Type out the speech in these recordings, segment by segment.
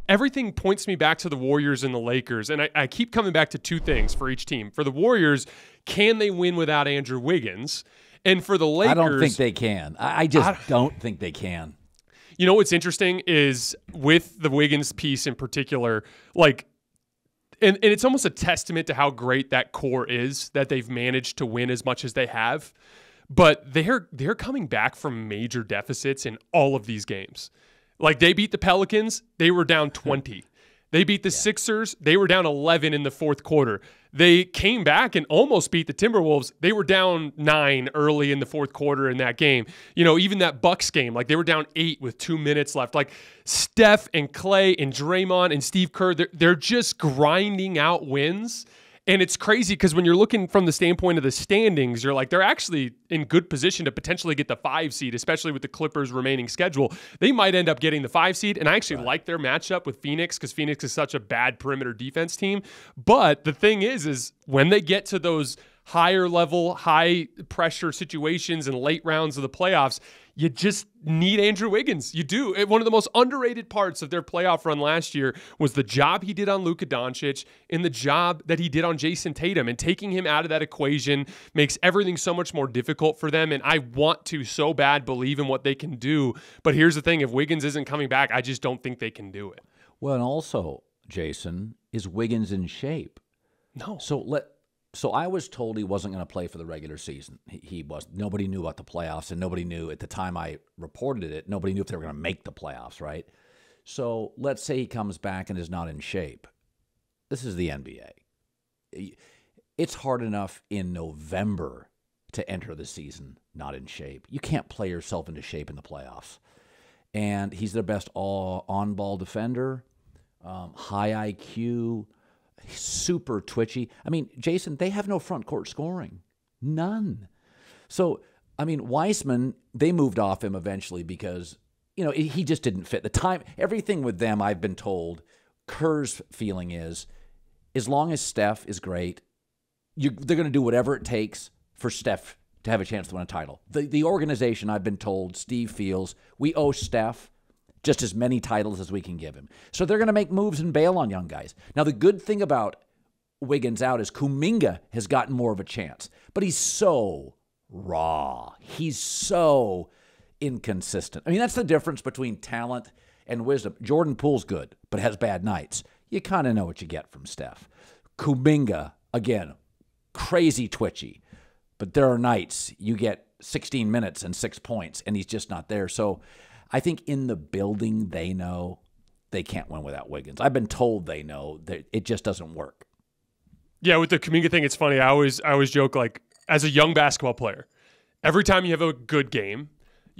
everything points me back to the Warriors and the Lakers. And I keep coming back to two things for each team. For the Warriors, can they win without Andrew Wiggins? And for the Lakers, I don't think they can. I just don't think they can. You know what's interesting is with the Wiggins piece in particular, like, and it's almost a testament to how great that core is that they've managed to win as much as they have. But they're coming back from major deficits in all of these games. Like, they beat the Pelicans, they were down 20. They beat the Sixers, they were down 11 in the fourth quarter. They came back and almost beat the Timberwolves. They were down 9 early in the fourth quarter in that game. You know, even that Bucks game, like, they were down 8 with 2 minutes left. Like, Steph and Clay and Draymond and Steve Kerr, they're just grinding out wins. And it's crazy because when you're looking from the standpoint of the standings, you're like, they're actually in good position to potentially get the 5 seed, especially with the Clippers' remaining schedule. They might end up getting the 5 seed. And I actually like their matchup with Phoenix because Phoenix is such a bad perimeter defense team. But the thing is when they get to those higher level, high pressure situations and late rounds of the playoffs, you just need Andrew Wiggins. You do. One of the most underrated parts of their playoff run last year was the job he did on Luka Doncic and the job that he did on Jason Tatum. And taking him out of that equation makes everything so much more difficult for them. And I want to so bad believe in what they can do. But here's the thing. If Wiggins isn't coming back, I just don't think they can do it. Well, and also, Jason, is Wiggins in shape? No. So I was told he wasn't going to play for the regular season. He was. Nobody knew about the playoffs, and nobody knew at the time I reported it. Nobody knew if they were going to make the playoffs, right? So let's say he comes back and is not in shape. This is the NBA. It's hard enough in November to enter the season not in shape. You can't play yourself into shape in the playoffs. And he's their best on-ball defender, high IQ, super twitchy. I mean, Jason, they have no front court scoring. None. So, I mean, Weissman, they moved off him eventually because, you know, he just didn't fit the time. Everything with them, I've been told, Kerr's feeling is, as long as Steph is great, they're going to do whatever it takes for Steph to have a chance to win a title. The organization, I've been told, Steve feels, we owe Steph just as many titles as we can give him. So they're going to make moves and bail on young guys. Now, the good thing about Wiggins out is Kuminga has gotten more of a chance, but he's so raw. He's so inconsistent. I mean, that's the difference between talent and wisdom. Jordan Poole's good, but has bad nights. You kind of know what you get from Steph. Kuminga, again, crazy twitchy, but there are nights you get 16 minutes and 6 points, and he's just not there. So I think in the building, they know they can't win without Wiggins. I've been told they know that it just doesn't work. Yeah, with the Kuminga thing, it's funny. I always joke, like, as a young basketball player, every time you have a good game,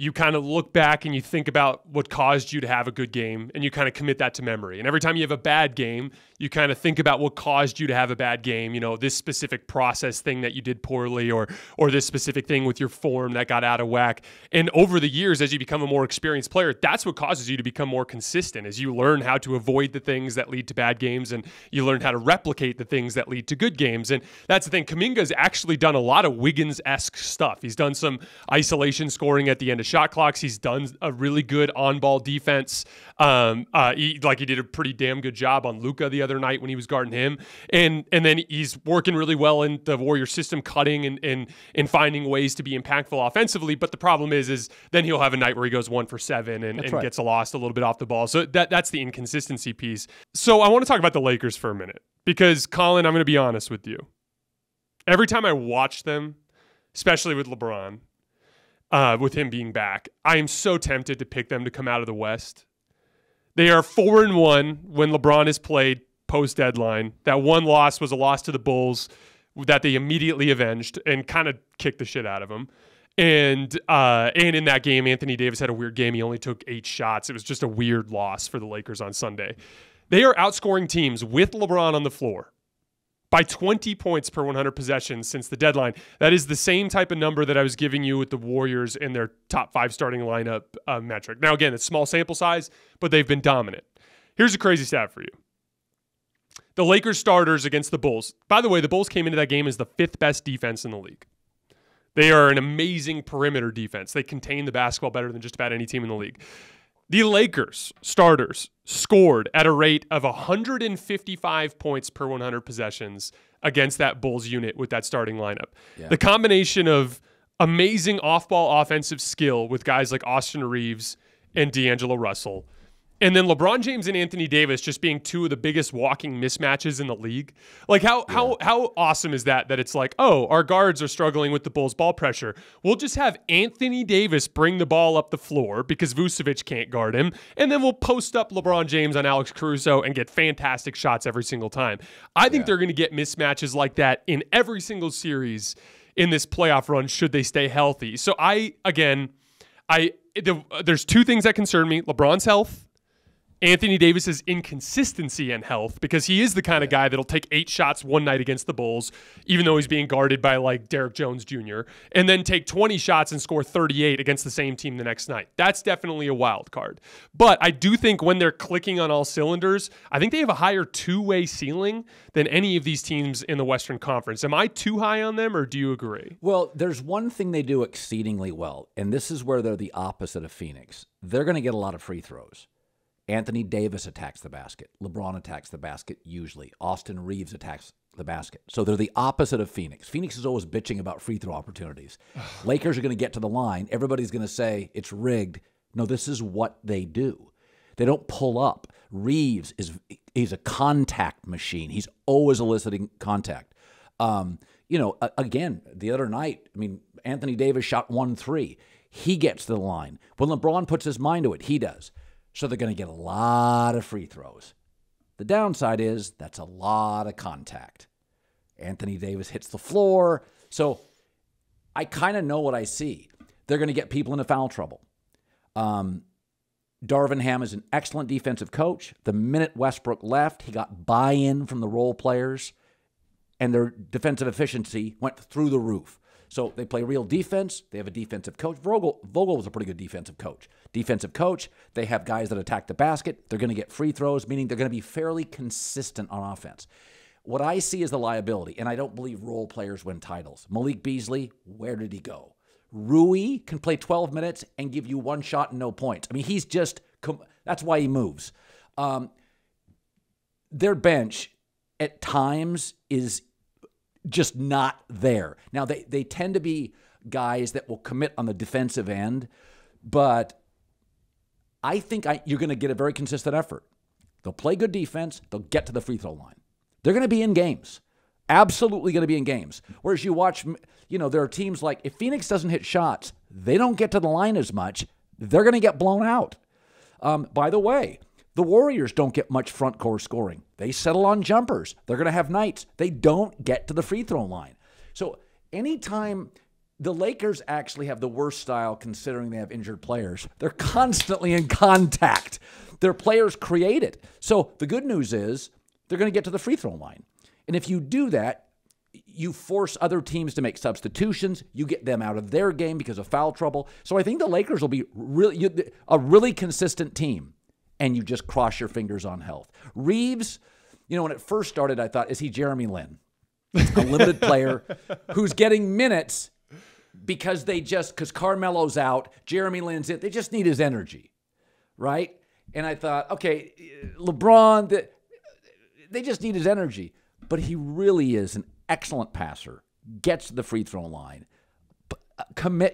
you kind of look back and you think about what caused you to have a good game, and you kind of commit that to memory. And every time you have a bad game, you kind of think about what caused you to have a bad game, you know, this specific process thing that you did poorly, or this specific thing with your form that got out of whack. And over the years, as you become a more experienced player, that's what causes you to become more consistent, as you learn how to avoid the things that lead to bad games, and you learn how to replicate the things that lead to good games. And that's the thing. Kuminga's actually done a lot of Wiggins-esque stuff. He's done some isolation scoring at the end of shot clocks. He's done a really good on-ball defense. He did a pretty damn good job on Luka the other night when he was guarding him. And then he's working really well in the Warrior system, cutting and finding ways to be impactful offensively. But the problem is then he'll have a night where he goes 1 for 7 and gets lost a little bit off the ball. So that's the inconsistency piece. So I want to talk about the Lakers for a minute, because, Colin, I'm going to be honest with you. Every time I watch them, especially with LeBron, with him being back, I am so tempted to pick them to come out of the West. They are 4-1 when LeBron has played post-deadline. That one loss was a loss to the Bulls that they immediately avenged and kind of kicked the shit out of them. And in that game, Anthony Davis had a weird game. He only took 8 shots. It was just a weird loss for the Lakers on Sunday. They are outscoring teams with LeBron on the floor by 20 points per 100 possessions since the deadline. That is the same type of number that I was giving you with the Warriors in their top 5 starting lineup metric. Now, again, it's small sample size, but they've been dominant. Here's a crazy stat for you. The Lakers starters against the Bulls. By the way, the Bulls came into that game as the 5th best defense in the league. They are an amazing perimeter defense. They contain the basketball better than just about any team in the league. The Lakers starters scored at a rate of 155 points per 100 possessions against that Bulls unit with that starting lineup. Yeah. The combination of amazing off-ball offensive skill with guys like Austin Reeves and D'Angelo Russell, and then LeBron James and Anthony Davis just being two of the biggest walking mismatches in the league. Like how awesome is that it's like, oh, our guards are struggling with the Bulls ball pressure. We'll just have Anthony Davis bring the ball up the floor because Vucevic can't guard him, and then we'll post up LeBron James on Alex Caruso and get fantastic shots every single time. I think they're going to get mismatches like that in every single series in this playoff run should they stay healthy. So there's two things that concern me: LeBron's health, Anthony Davis's inconsistency and health, because he is the kind of guy that'll take 8 shots one night against the Bulls, even though he's being guarded by like Derrick Jones Jr., and then take 20 shots and score 38 against the same team the next night. That's definitely a wild card. But I do think when they're clicking on all cylinders, I think they have a higher two-way ceiling than any of these teams in the Western Conference. Am I too high on them, or do you agree? Well, there's one thing they do exceedingly well, and this is where they're the opposite of Phoenix. They're going to get a lot of free throws. Anthony Davis attacks the basket. LeBron attacks the basket usually. Austin Reeves attacks the basket. So they're the opposite of Phoenix. Phoenix is always bitching about free throw opportunities. Lakers are going to get to the line. Everybody's going to say it's rigged. No, this is what they do. They don't pull up. Reeves he's a contact machine. He's always eliciting contact. Again, the other night, Anthony Davis shot 1-3. He gets to the line. When LeBron puts his mind to it, he does. So they're going to get a lot of free throws. The downside is that's a lot of contact. Anthony Davis hits the floor. So I kind of know what I see. They're going to get people into foul trouble. Darvin Ham is an excellent defensive coach. The minute Westbrook left, he got buy-in from the role players, and their defensive efficiency went through the roof. So they play real defense. They have a defensive coach. Vogel was a pretty good defensive coach. They have guys that attack the basket. They're going to get free throws, meaning they're going to be fairly consistent on offense. What I see is the liability, and I don't believe role players win titles. Malik Beasley, where did he go? Rui can play 12 minutes and give you one shot and no points. He's just – that's why he moves. Their bench at times is – just not there. Now, they tend to be guys that will commit on the defensive end, but I think you're going to get a very consistent effort. They'll play good defense. They'll get to the free throw line. They're going to be in games. Absolutely going to be in games. Whereas you watch, there are teams like, if Phoenix doesn't hit shots, they don't get to the line as much. They're going to get blown out. By the way, the Warriors don't get much front court scoring. They settle on jumpers. They're going to have nights. They don't get to the free throw line. So anytime the Lakers actually have the worst style considering they have injured players, they're constantly in contact. Their players create it. So the good news is they're going to get to the free throw line. And if you do that, you force other teams to make substitutions. You get them out of their game because of foul trouble. So I think the Lakers will be a really consistent team. And you just cross your fingers on health. Reeves, when it first started, I thought, is he Jeremy Lin? A limited player who's getting minutes because Carmelo's out, Jeremy Lin's in. They just need his energy, right? And I thought, okay, LeBron, they just need his energy. But he really is an excellent passer, gets to the free throw line.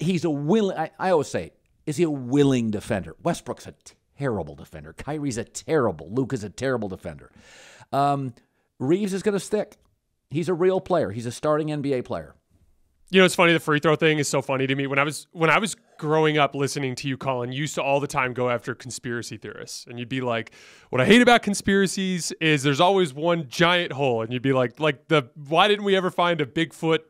He's a willing, I always say, is he a willing defender? Westbrook's a terrible defender. Kyrie's Luka's a terrible defender. Reeves is going to stick. He's a real player. He's a starting NBA player. It's funny. The free throw thing is so funny to me. When I was growing up listening to you, Colin, you used to all the time go after conspiracy theorists, and you'd be like, "What I hate about conspiracies is there's always one giant hole," and you'd be like why didn't we ever find a Bigfoot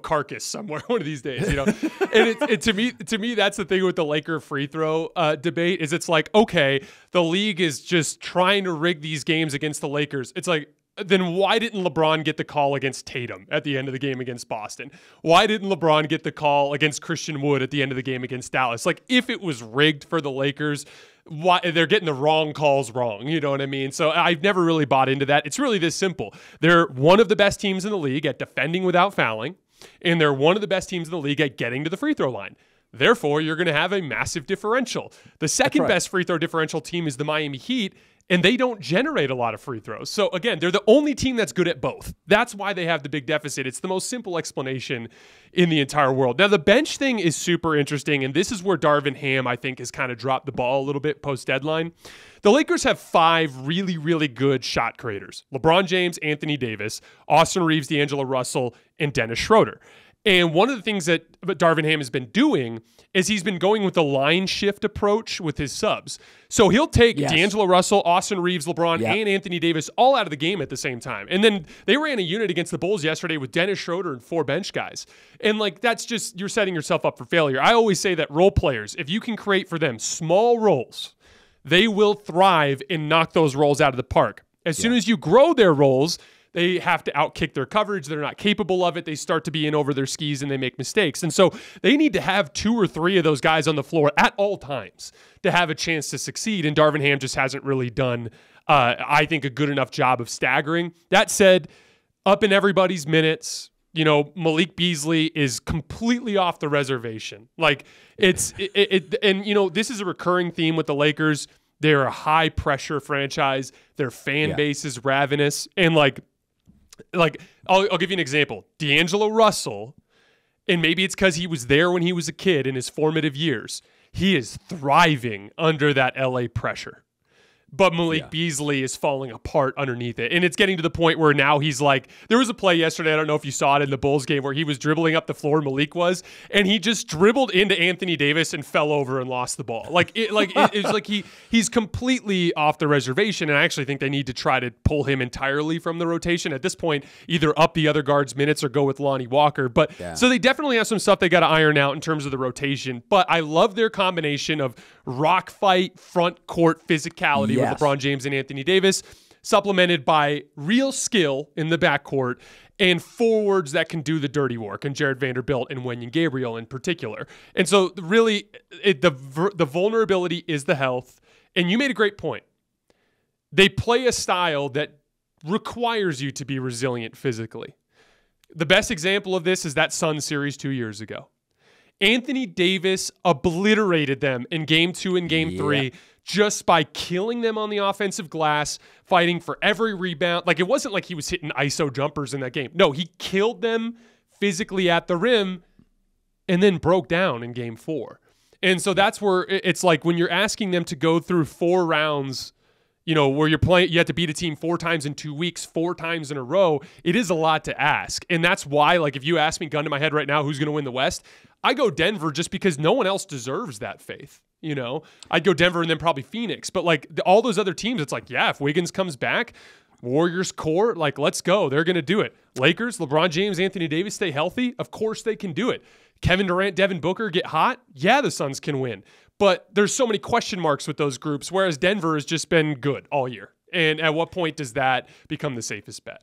carcass somewhere one of these days, And it to me, that's the thing with the Laker free throw debate is it's like, okay, the league is just trying to rig these games against the Lakers. It's like, then why didn't LeBron get the call against Tatum at the end of the game against Boston? Why didn't LeBron get the call against Christian Wood at the end of the game against Dallas? Like, if it was rigged for the Lakers, why they're getting the wrong calls wrong, you know what I mean? So I've never really bought into that. It's really this simple. They're one of the best teams in the league at defending without fouling, and they're one of the best teams in the league at getting to the free throw line. Therefore, you're going to have a massive differential. The second best free throw differential team is the Miami Heat, and they don't generate a lot of free throws. So again, they're the only team that's good at both. That's why they have the big deficit. It's the most simple explanation in the entire world. Now, the bench thing is super interesting, and this is where Darvin Ham, I think, has kind of dropped the ball a little bit post-deadline. The Lakers have 5 really, really good shot creators: LeBron James, Anthony Davis, Austin Reeves, D'Angelo Russell, and Dennis Schroeder. And one of the things that Darvin Ham has been doing is he's been going with the line shift approach with his subs. So he'll take D'Angelo Russell, Austin Reeves, LeBron, and Anthony Davis all out of the game at the same time. And then they ran a unit against the Bulls yesterday with Dennis Schroeder and 4 bench guys. And like, that's just, you're setting yourself up for failure. I always say that role players, if you can create for them small roles, they will thrive and knock those roles out of the park. As soon as you grow their roles, they have to outkick their coverage. They're not capable of it. They start to be in over their skis and they make mistakes. And so they need to have 2 or 3 of those guys on the floor at all times to have a chance to succeed. And Darvin Ham just hasn't really done, I think, a good enough job of staggering. That said, up in everybody's minutes, you know, Malik Beasley is completely off the reservation. Like, and you know, this is a recurring theme with the Lakers. They're a high pressure franchise. Their fan base is ravenous. And like I'll give you an example. D'Angelo Russell, and maybe it's because he was there when he was a kid in his formative years, he is thriving under that LA pressure. But Malik Beasley is falling apart underneath it. And it's getting to the point where now he's like, there was a play yesterday, I don't know if you saw it in the Bulls game, where he was dribbling up the floor, Malik was, and he just dribbled into Anthony Davis and fell over and lost the ball. It's like he's completely off the reservation. And I actually think they need to try to pull him entirely from the rotation. At this point, either up the other guard's minutes or go with Lonnie Walker. But so they definitely have some stuff they got to iron out in terms of the rotation. But I love their combination of rock fight, front court physicality with LeBron James and Anthony Davis, supplemented by real skill in the backcourt and forwards that can do the dirty work, and Jared Vanderbilt and Wenyen Gabriel in particular. And so really, the vulnerability is the health. And you made a great point. They play a style that requires you to be resilient physically. The best example of this is that Suns series 2 years ago. Anthony Davis obliterated them in Game 2 and Game 3 just by killing them on the offensive glass, fighting for every rebound. Like, it wasn't like he was hitting ISO jumpers in that game. No, he killed them physically at the rim and then broke down in Game 4. And so that's where it's like when you're asking them to go through 4 rounds, you know, where you're playing, you have to beat a team 4 times in 2 weeks, 4 times in a row. It is a lot to ask. And that's why, like, if you ask me, gun to my head right now, who's going to win the West, I go Denver just because no one else deserves that faith. You know, I'd go Denver and then probably Phoenix. But like all those other teams, it's like, yeah, if Wiggins comes back, Warriors core, like, let's go. They're going to do it. Lakers, LeBron James, Anthony Davis stay healthy. Of course they can do it. Kevin Durant, Devin Booker get hot. Yeah, the Suns can win. But there's so many question marks with those groups, whereas Denver has just been good all year. And at what point does that become the safest bet?